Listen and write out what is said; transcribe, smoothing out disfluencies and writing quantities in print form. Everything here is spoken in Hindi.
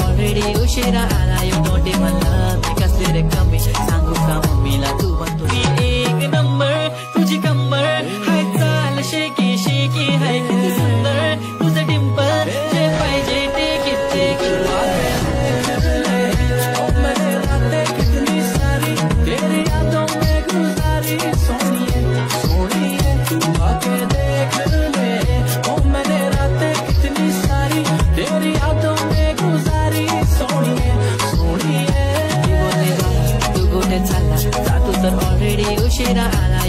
ऑलरेडी उशिरा आला यू नोटे मला मी कसले रे कमी सांगू का मम्मीला तू बनतो एक नंबर तुझी कंबर हाय चाल शेकी शेकी हाय किती सुंदर तुझं डिंपल जे पाहिजे ते किती मैंने रातें कितनी सारी तेरी यादों में गुजारी सोनिए सोनिए तू आके देख ले ओ मैंने रातें कितनी सारी तेरी यादों में गुजारी सोनिए सोनिए तू गोटे चालला जा तू तर ऑलरेडी उशिरा आला